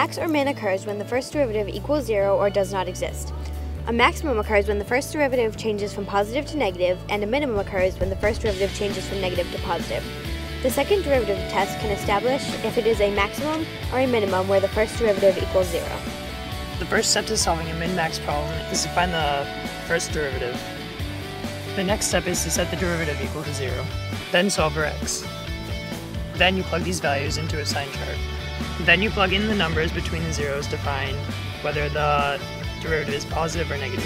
max or min occurs when the first derivative equals 0 or does not exist. A maximum occurs when the first derivative changes from positive to negative, and a minimum occurs when the first derivative changes from negative to positive. The second derivative test can establish if it is a maximum or a minimum where the first derivative equals 0. The first step to solving a min-max problem is to find the first derivative. The next step is to set the derivative equal to 0. Then solve for x. Then you plug these values into a sign chart. Then you plug in the numbers between the zeros to find whether the derivative is positive or negative.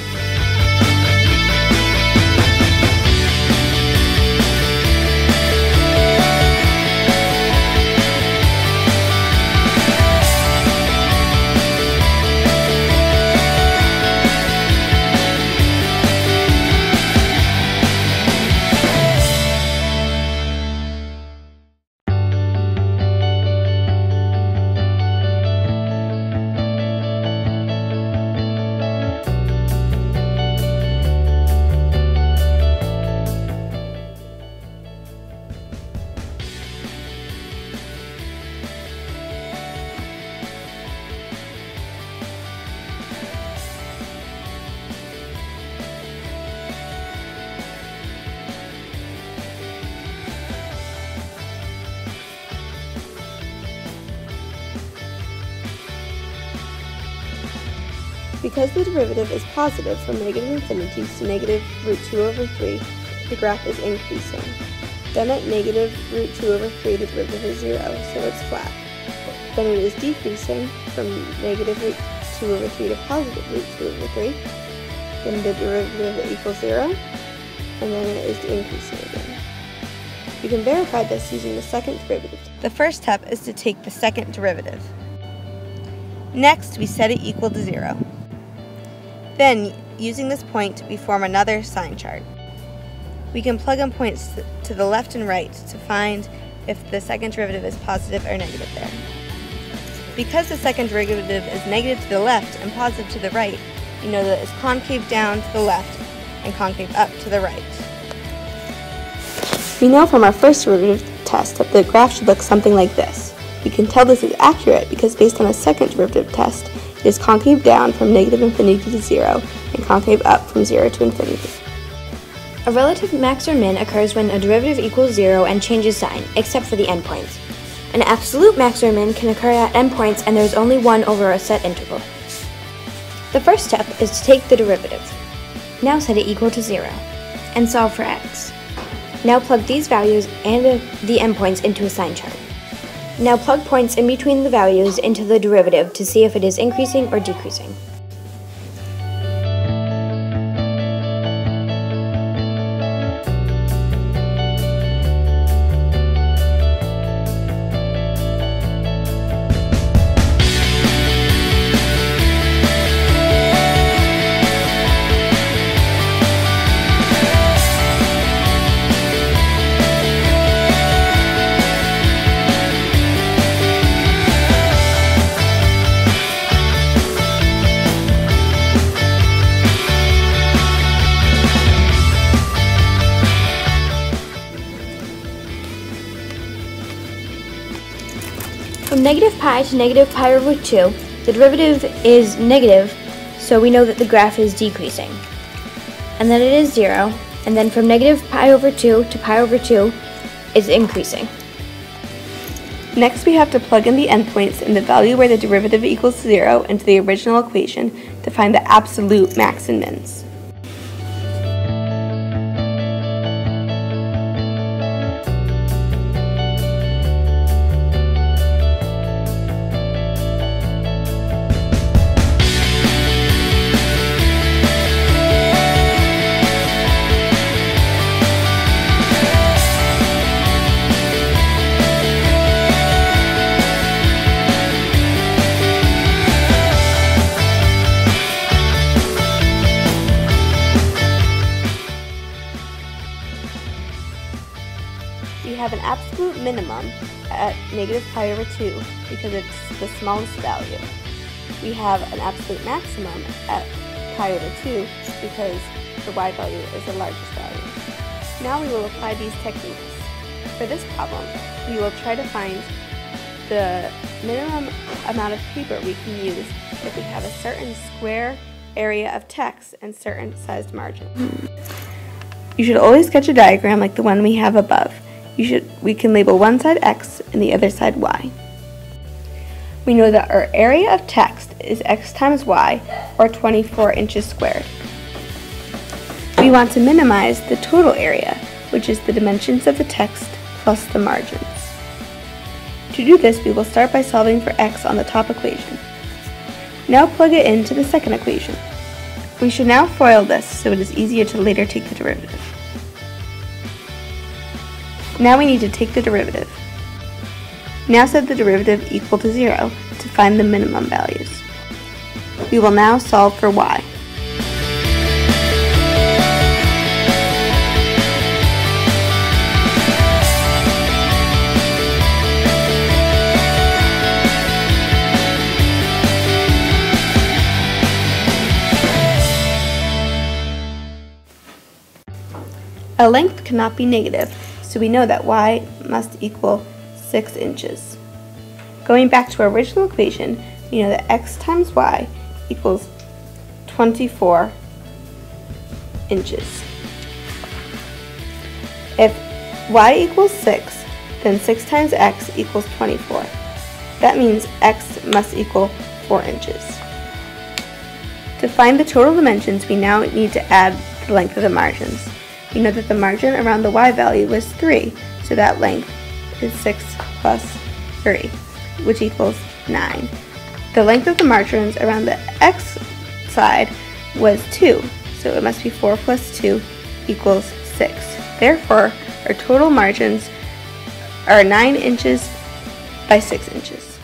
Because the derivative is positive from negative infinities to negative root 2 over 3, the graph is increasing. Then at negative root 2 over 3, the derivative is 0, so it's flat. Then it is decreasing from negative root 2 over 3 to positive root 2 over 3. Then the derivative equals 0, and then it is increasing again. You can verify this using the second derivative. The first step is to take the second derivative. Next, we set it equal to 0. Then, using this point, we form another sign chart. We can plug in points to the left and right to find if the second derivative is positive or negative there. Because the second derivative is negative to the left and positive to the right, we know that it's concave down to the left and concave up to the right. We know from our first derivative test that the graph should look something like this. We can tell this is accurate because based on a second derivative test, it is concave down from negative infinity to 0 and concave up from 0 to infinity. A relative max or min occurs when a derivative equals 0 and changes sign, except for the endpoints. An absolute max or min can occur at endpoints and there is only one over a set interval. The first step is to take the derivative. Now set it equal to 0, and solve for x. Now plug these values and the endpoints into a sign chart. Now plug points in between the values into the derivative to see if it is increasing or decreasing. From negative pi to negative pi over 2, the derivative is negative, so we know that the graph is decreasing. And then it is 0, and then from negative pi over 2 to pi over 2 is increasing. Next, we have to plug in the endpoints and the value where the derivative equals 0 into the original equation to find the absolute max and mins. We have an absolute minimum at negative pi over 2 because it's the smallest value. We have an absolute maximum at pi over 2 because the y value is the largest value. Now we will apply these techniques. For this problem, we will try to find the minimum amount of paper we can use if we have a certain square area of text and certain sized margins. You should always sketch a diagram like the one we have above. We can label one side X and the other side Y. We know that our area of text is X times Y, or 24 inches squared. We want to minimize the total area, which is the dimensions of the text plus the margins. To do this, we will start by solving for X on the top equation. Now plug it into the second equation. We should now FOIL this so it is easier to later take the derivative. Now we need to take the derivative. Now set the derivative equal to 0 to find the minimum values. We will now solve for Y. A length cannot be negative, so we know that Y must equal 6 inches. Going back to our original equation, we know that X times Y equals 24 inches. If Y equals 6, then 6 times X equals 24. That means X must equal 4 inches. To find the total dimensions, we now need to add the length of the margins. We know that the margin around the Y value was 3, so that length is 6 plus 3, which equals 9. The length of the margins around the X side was 2, so it must be 4 plus 2 equals 6. Therefore, our total margins are 9 inches by 6 inches.